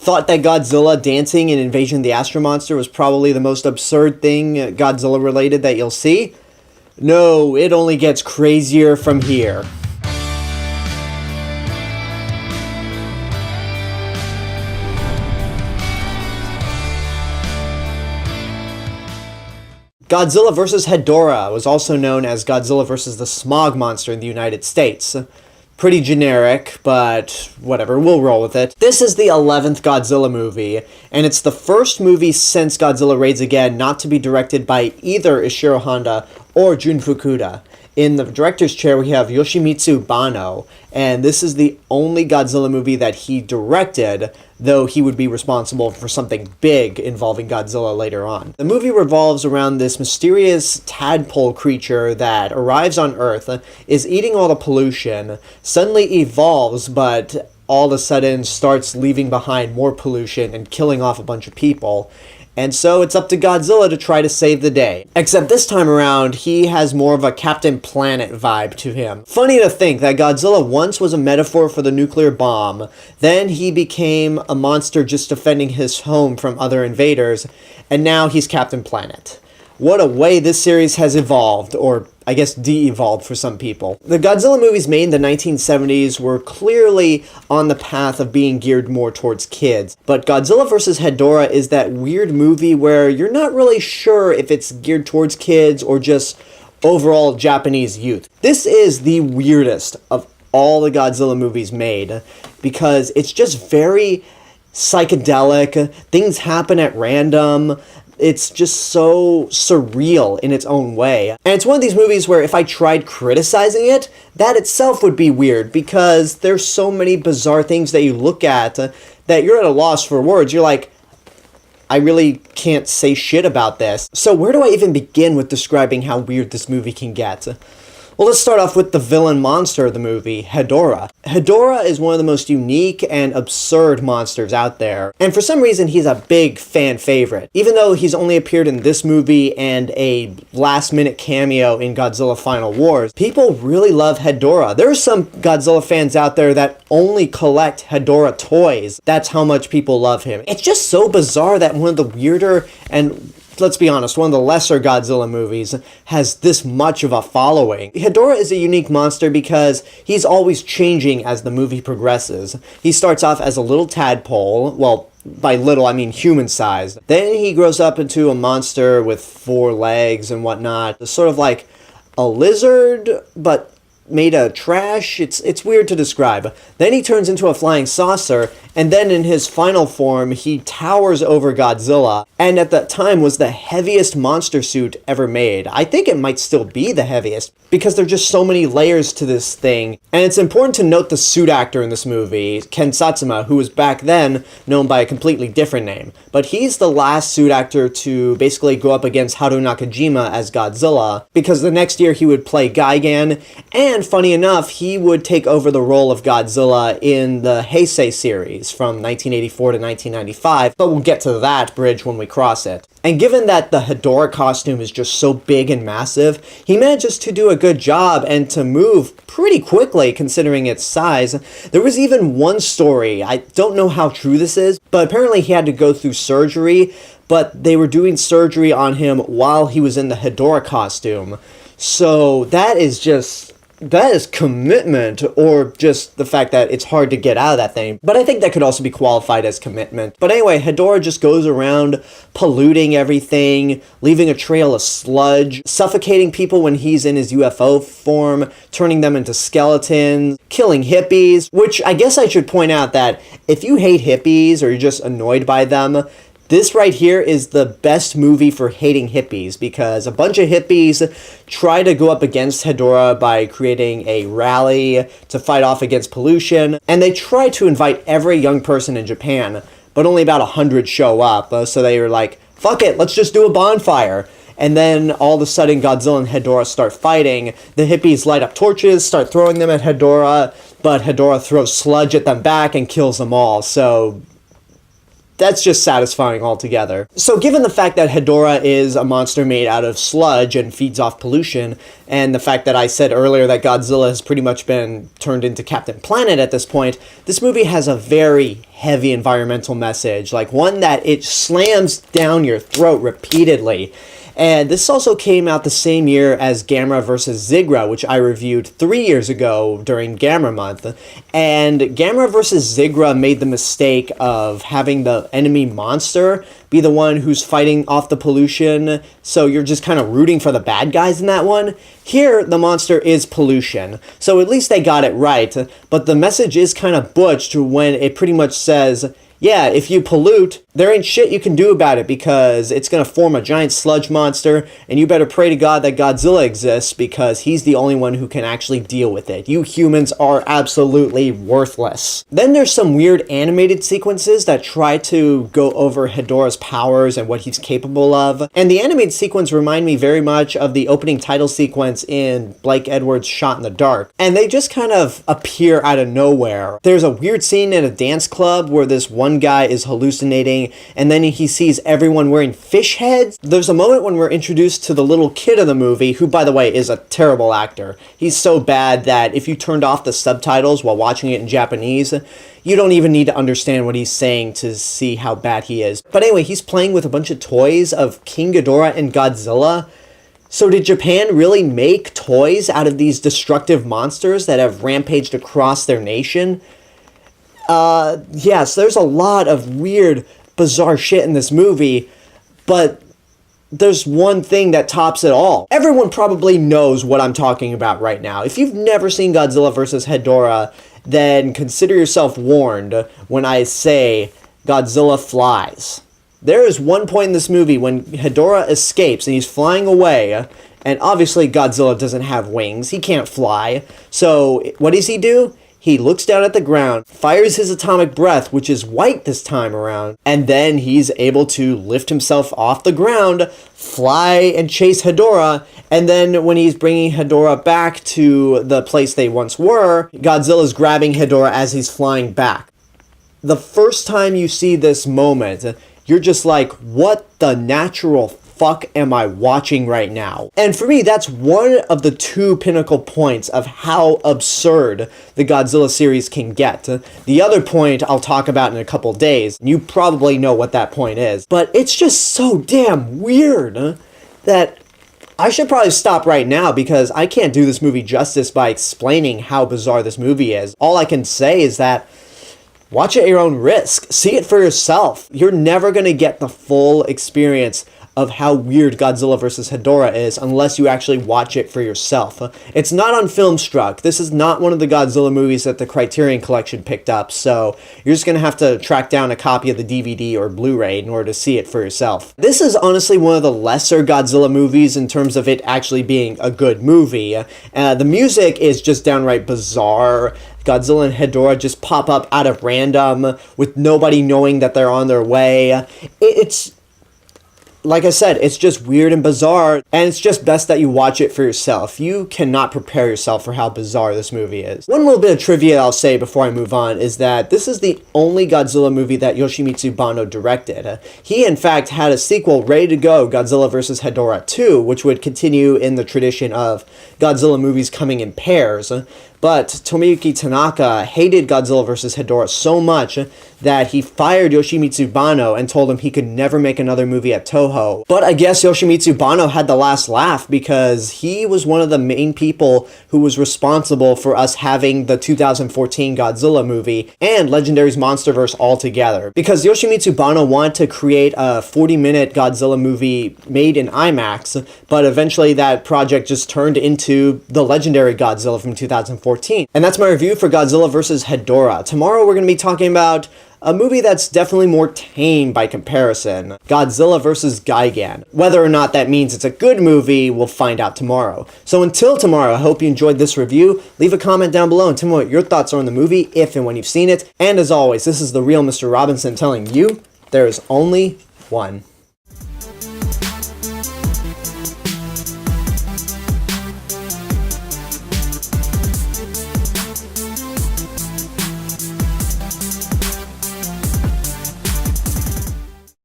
Thought that Godzilla dancing in Invasion of the Astro Monster was probably the most absurd thing Godzilla related that you'll see? No, it only gets crazier from here. Godzilla vs. Hedorah was also known as Godzilla vs. the Smog Monster in the United States. Pretty generic, but whatever, we'll roll with it. This is the 11th Godzilla movie, and it's the first movie since Godzilla Raids Again not to be directed by either Ishiro Honda or Jun Fukuda. In the director's chair, we have Yoshimitsu Banno, and this is the only Godzilla movie that he directed, though he would be responsible for something big involving Godzilla later on. The movie revolves around this mysterious tadpole creature that arrives on Earth, is eating all the pollution, suddenly evolves, but all of a sudden starts leaving behind more pollution and killing off a bunch of people. And so it's up to Godzilla to try to save the day. Except this time around, he has more of a Captain Planet vibe to him. Funny to think that Godzilla once was a metaphor for the nuclear bomb, then he became a monster just defending his home from other invaders, and now he's Captain Planet. What a way this series has evolved, or I guess de-evolved for some people. The Godzilla movies made in the 1970s were clearly on the path of being geared more towards kids, but Godzilla vs. Hedorah is that weird movie where you're not really sure if it's geared towards kids or just overall Japanese youth. This is the weirdest of all the Godzilla movies made, because it's just very psychedelic, things happen at random. It's just so surreal in its own way. And it's one of these movies where if I tried criticizing it, that itself would be weird, because there's so many bizarre things that you look at that you're at a loss for words. You're like, I really can't say shit about this. So where do I even begin with describing how weird this movie can get? Well, let's start off with the villain monster of the movie, Hedorah. Hedorah is one of the most unique and absurd monsters out there, and for some reason he's a big fan favorite. Even though he's only appeared in this movie and a last-minute cameo in Godzilla Final Wars, people really love Hedorah. There are some Godzilla fans out there that only collect Hedorah toys. That's how much people love him. It's just so bizarre that one of the weirder and, let's be honest, one of the lesser Godzilla movies has this much of a following. Hedorah is a unique monster because he's always changing as the movie progresses. He starts off as a little tadpole, well, by little I mean human-sized. Then he grows up into a monster with 4 legs and whatnot. It's sort of like a lizard, but made of trash. It's weird to describe. Then he turns into a flying saucer, and then in his final form, he towers over Godzilla, and at that time was the heaviest monster suit ever made. I think it might still be the heaviest, because there are just so many layers to this thing. And it's important to note the suit actor in this movie, Ken Satsuma, who was back then known by a completely different name. But he's the last suit actor to basically go up against Haruo Nakajima as Godzilla, because the next year he would play Gigan, and funny enough, he would take over the role of Godzilla in the Heisei series from 1984 to 1995, but we'll get to that bridge when we cross it. And given that the Hedorah costume is just so big and massive, he manages to do a good job and to move pretty quickly considering its size. There was even one story, I don't know how true this is, but apparently he had to go through surgery, but they were doing surgery on him while he was in the Hedorah costume. So that is commitment, or just the fact that it's hard to get out of that thing. But I think that could also be qualified as commitment. But anyway, Hedorah just goes around polluting everything, leaving a trail of sludge, suffocating people when he's in his UFO form, turning them into skeletons, killing hippies, which I guess I should point out that if you hate hippies or you're just annoyed by them, this right here is the best movie for hating hippies, because a bunch of hippies try to go up against Hedorah by creating a rally to fight off against pollution, and they try to invite every young person in Japan, but only about 100 show up, so they were like, fuck it, let's just do a bonfire. And then all of a sudden Godzilla and Hedorah start fighting. The hippies light up torches, start throwing them at Hedorah, but Hedorah throws sludge at them back and kills them all, so that's just satisfying altogether. So given the fact that Hedorah is a monster made out of sludge and feeds off pollution, and the fact that I said earlier that Godzilla has pretty much been turned into Captain Planet at this point, this movie has a very heavy environmental message, like one that it slams down your throat repeatedly. And this also came out the same year as Gamera vs. Zigra, which I reviewed 3 years ago during Gamera Month. And Gamera vs. Zigra made the mistake of having the enemy monster be the one who's fighting off the pollution, so you're just kind of rooting for the bad guys in that one. Here, the monster is pollution, so at least they got it right, but the message is kind of butched when it pretty much says, yeah, if you pollute, there ain't shit you can do about it because it's going to form a giant sludge monster, and you better pray to God that Godzilla exists because he's the only one who can actually deal with it. You humans are absolutely worthless. Then there's some weird animated sequences that try to go over Hedorah's powers and what he's capable of, and the animated sequence remind me very much of the opening title sequence in Blake Edwards' Shot in the Dark, and they just kind of appear out of nowhere. There's a weird scene in a dance club where this one guy is hallucinating, and then he sees everyone wearing fish heads. There's a moment when we're introduced to the little kid of the movie, who, by the way, is a terrible actor. He's so bad that if you turned off the subtitles while watching it in Japanese, you don't even need to understand what he's saying to see how bad he is. But anyway, he's playing with a bunch of toys of King Ghidorah and Godzilla. So did Japan really make toys out of these destructive monsters that have rampaged across their nation? Yes, there's a lot of weird, bizarre shit in this movie, but there's one thing that tops it all. Everyone probably knows what I'm talking about right now. If you've never seen Godzilla vs. Hedorah, then consider yourself warned when I say Godzilla flies. There is one point in this movie when Hedorah escapes and he's flying away, and obviously Godzilla doesn't have wings, he can't fly, so what does he do? He looks down at the ground, fires his atomic breath, which is white this time around, and then he's able to lift himself off the ground, fly and chase Hedorah, and then when he's bringing Hedorah back to the place they once were, Godzilla's grabbing Hedorah as he's flying back. The first time you see this moment, you're just like, what the natural fuck am I watching right now? And for me, that's one of the two pinnacle points of how absurd the Godzilla series can get. The other point I'll talk about in a couple days. You probably know what that point is. But it's just so damn weird that I should probably stop right now because I can't do this movie justice by explaining how bizarre this movie is. All I can say is that watch at your own risk. See it for yourself. You're never going to get the full experience of how weird Godzilla vs. Hedorah is unless you actually watch it for yourself. It's not on Filmstruck. This is not one of the Godzilla movies that the Criterion Collection picked up, so you're just going to have to track down a copy of the DVD or Blu-ray in order to see it for yourself. This is honestly one of the lesser Godzilla movies in terms of it actually being a good movie. The music is just downright bizarre. Godzilla and Hedorah just pop up out of random with nobody knowing that they're on their way. It's like I said, it's just weird and bizarre, and it's just best that you watch it for yourself. You cannot prepare yourself for how bizarre this movie is. One little bit of trivia I'll say before I move on is that this is the only Godzilla movie that Yoshimitsu Banno directed. He, in fact, had a sequel ready to go, Godzilla vs. Hedorah 2, which would continue in the tradition of Godzilla movies coming in pairs. But Tomoyuki Tanaka hated Godzilla vs. Hedorah so much that he fired Yoshimitsu Banno and told him he could never make another movie at Toho. But I guess Yoshimitsu Banno had the last laugh because he was one of the main people who was responsible for us having the 2014 Godzilla movie and Legendary's Monsterverse all together. Because Yoshimitsu Banno wanted to create a 40-minute Godzilla movie made in IMAX, but eventually that project just turned into the Legendary Godzilla from 2014. And that's my review for Godzilla vs. Hedorah. Tomorrow we're going to be talking about a movie that's definitely more tame by comparison, Godzilla vs. Gigan. Whether or not that means it's a good movie, we'll find out tomorrow. So until tomorrow, I hope you enjoyed this review. Leave a comment down below and tell me what your thoughts are on the movie, if and when you've seen it. And as always, this is the real Mr. Robinson telling you, there is only one.